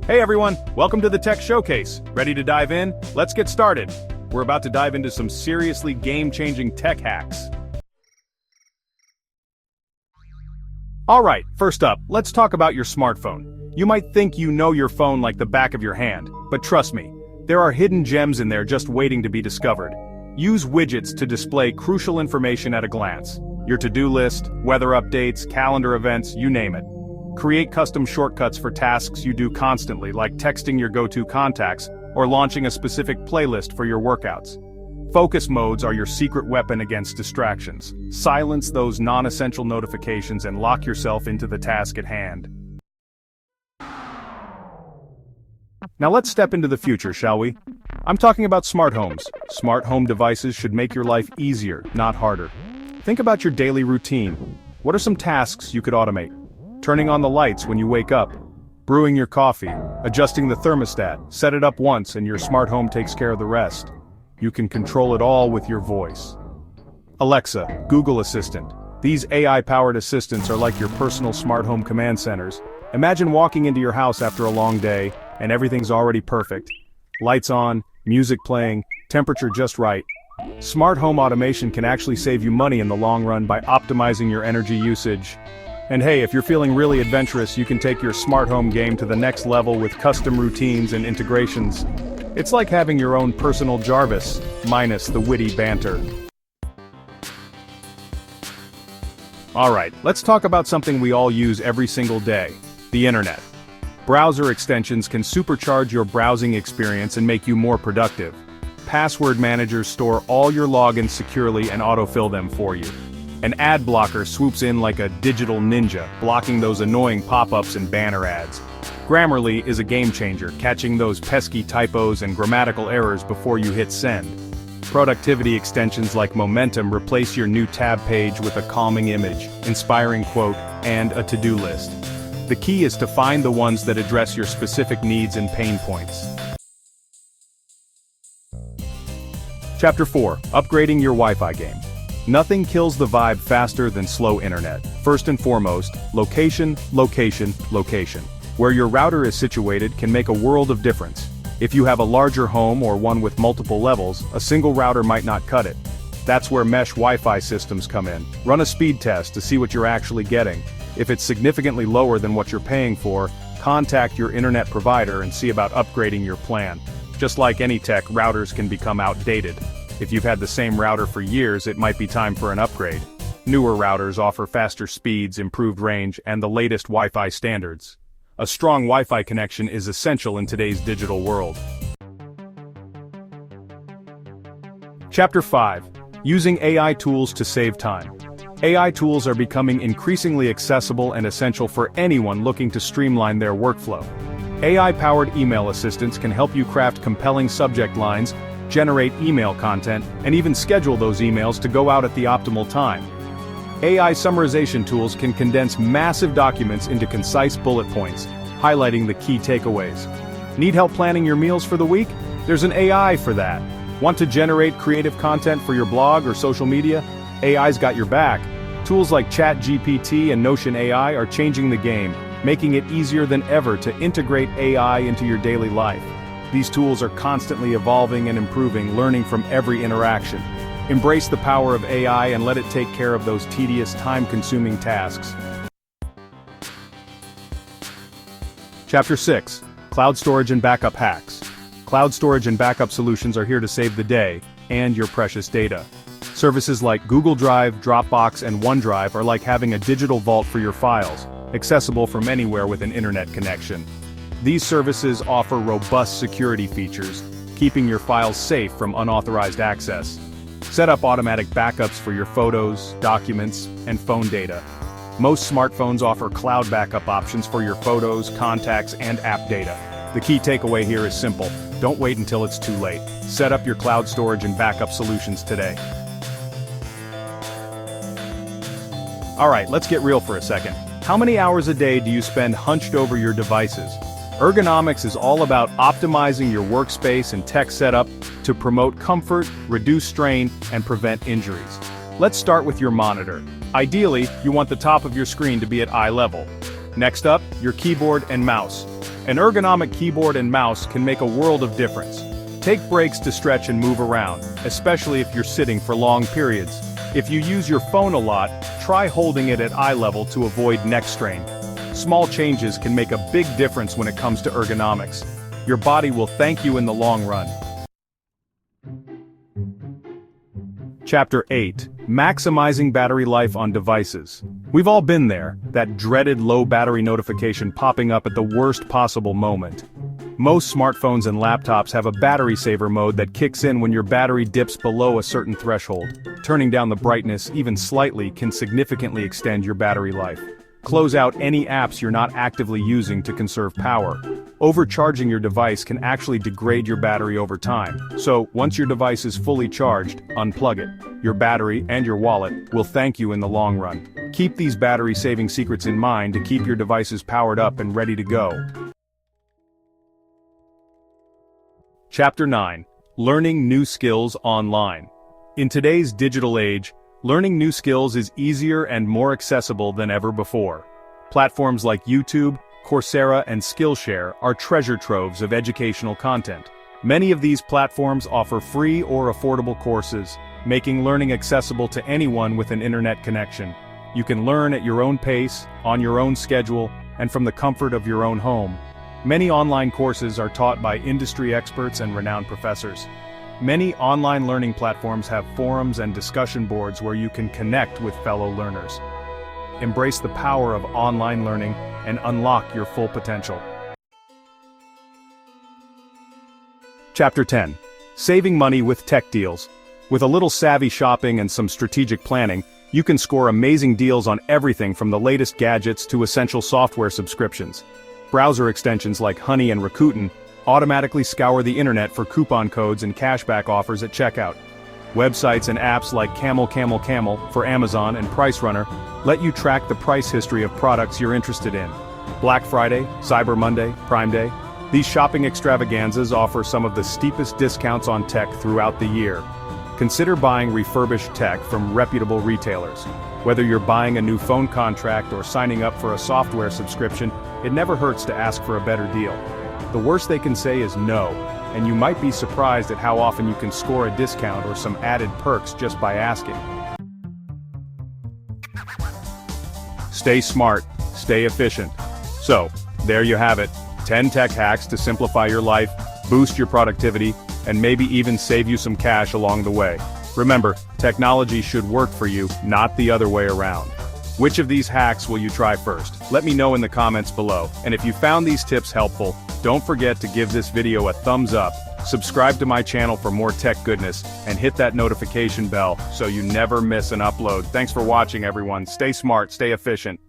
Hey everyone, welcome to the Tech Showcase. Ready to dive in? Let's get started. We're about to dive into some seriously game-changing tech hacks. Alright, first up, let's talk about your smartphone. You might think you know your phone like the back of your hand, but trust me, there are hidden gems in there just waiting to be discovered. Use widgets to display crucial information at a glance. Your to-do list, weather updates, calendar events, you name it. Create custom shortcuts for tasks you do constantly, like texting your go-to contacts or launching a specific playlist for your workouts. Focus modes are your secret weapon against distractions. Silence those non-essential notifications and lock yourself into the task at hand. Now let's step into the future, shall we? I'm talking about smart homes. Smart home devices should make your life easier, not harder. Think about your daily routine. What are some tasks you could automate? Turning on the lights when you wake up, brewing your coffee, adjusting the thermostat, set it up once and your smart home takes care of the rest. You can control it all with your voice. Alexa, Google Assistant. These AI-powered assistants are like your personal smart home command centers. Imagine walking into your house after a long day, and everything's already perfect. Lights on, music playing, temperature just right. Smart home automation can actually save you money in the long run by optimizing your energy usage. And hey, if you're feeling really adventurous, you can take your smart home game to the next level with custom routines and integrations. It's like having your own personal Jarvis, minus the witty banter. Alright, let's talk about something we all use every single day, the internet. Browser extensions can supercharge your browsing experience and make you more productive. Password managers store all your logins securely and autofill them for you. An ad blocker swoops in like a digital ninja, blocking those annoying pop-ups and banner ads. Grammarly is a game changer, catching those pesky typos and grammatical errors before you hit send. Productivity extensions like Momentum replace your new tab page with a calming image, inspiring quote, and a to-do list. The key is to find the ones that address your specific needs and pain points. Chapter 4. Upgrading your Wi-Fi game. Nothing kills the vibe faster than slow internet. First and foremost, location, location, location. Where your router is situated can make a world of difference. If you have a larger home or one with multiple levels, a single router might not cut it. That's where mesh Wi-Fi systems come in. Run a speed test to see what you're actually getting. If it's significantly lower than what you're paying for, contact your internet provider and see about upgrading your plan. Just like any tech, routers can become outdated. If you've had the same router for years, it might be time for an upgrade. Newer routers offer faster speeds, improved range, and the latest Wi-Fi standards. A strong Wi-Fi connection is essential in today's digital world. Chapter 5. Using AI tools to save time. AI tools are becoming increasingly accessible and essential for anyone looking to streamline their workflow. AI-powered email assistants can help you craft compelling subject lines, generate email content, and even schedule those emails to go out at the optimal time. AI summarization tools can condense massive documents into concise bullet points, highlighting the key takeaways. Need help planning your meals for the week? There's an AI for that. Want to generate creative content for your blog or social media? AI's got your back. Tools like ChatGPT and Notion AI are changing the game, making it easier than ever to integrate AI into your daily life. These tools are constantly evolving and improving, learning from every interaction. Embrace the power of AI and let it take care of those tedious, time-consuming tasks. Chapter 6. Cloud Storage and Backup Hacks. Cloud storage and backup solutions are here to save the day, and your precious data. Services like Google Drive, Dropbox, and OneDrive are like having a digital vault for your files, accessible from anywhere with an internet connection. These services offer robust security features, keeping your files safe from unauthorized access. Set up automatic backups for your photos, documents, and phone data. Most smartphones offer cloud backup options for your photos, contacts, and app data. The key takeaway here is simple. Don't wait until it's too late. Set up your cloud storage and backup solutions today. Alright, let's get real for a second. How many hours a day do you spend hunched over your devices? Ergonomics is all about optimizing your workspace and tech setup to promote comfort, reduce strain, and prevent injuries. Let's start with your monitor. Ideally, you want the top of your screen to be at eye level. Next up, your keyboard and mouse. An ergonomic keyboard and mouse can make a world of difference. Take breaks to stretch and move around, especially if you're sitting for long periods. If you use your phone a lot, try holding it at eye level to avoid neck strain. Small changes can make a big difference when it comes to ergonomics. Your body will thank you in the long run. Chapter 8. Maximizing battery life on devices. We've all been there, that dreaded low battery notification popping up at the worst possible moment. Most smartphones and laptops have a battery saver mode that kicks in when your battery dips below a certain threshold. Turning down the brightness even slightly can significantly extend your battery life. Close out any apps you're not actively using to conserve power. Overcharging your device can actually degrade your battery over time, so once your device is fully charged, unplug it. Your battery and your wallet will thank you in the long run. Keep these battery-saving secrets in mind to keep your devices powered up and ready to go. Chapter 9. Learning new skills online. In today's digital age, learning new skills is easier and more accessible than ever before. Platforms like YouTube, Coursera, and Skillshare are treasure troves of educational content. Many of these platforms offer free or affordable courses, making learning accessible to anyone with an internet connection. You can learn at your own pace, on your own schedule, and from the comfort of your own home. Many online courses are taught by industry experts and renowned professors. Many online learning platforms have forums and discussion boards where you can connect with fellow learners. Embrace the power of online learning and unlock your full potential. Chapter 10. Saving money with tech deals. With a little savvy shopping and some strategic planning, you can score amazing deals on everything from the latest gadgets to essential software subscriptions. Browser extensions like Honey and Rakuten automatically scour the internet for coupon codes and cashback offers at checkout. Websites and apps like Camel for Amazon and PriceRunner let you track the price history of products you're interested in. Black Friday, Cyber Monday, Prime Day. These shopping extravaganzas offer some of the steepest discounts on tech throughout the year. Consider buying refurbished tech from reputable retailers. Whether you're buying a new phone contract or signing up for a software subscription, it never hurts to ask for a better deal. The worst they can say is no, and you might be surprised at how often you can score a discount or some added perks just by asking. Stay smart, stay efficient. So, there you have it, 10 tech hacks to simplify your life, boost your productivity, and maybe even save you some cash along the way. Remember, technology should work for you, not the other way around. Which of these hacks will you try first? Let me know in the comments below. And if you found these tips helpful, don't forget to give this video a thumbs up, subscribe to my channel for more tech goodness, and hit that notification bell so you never miss an upload. Thanks for watching, everyone. Stay smart, stay efficient.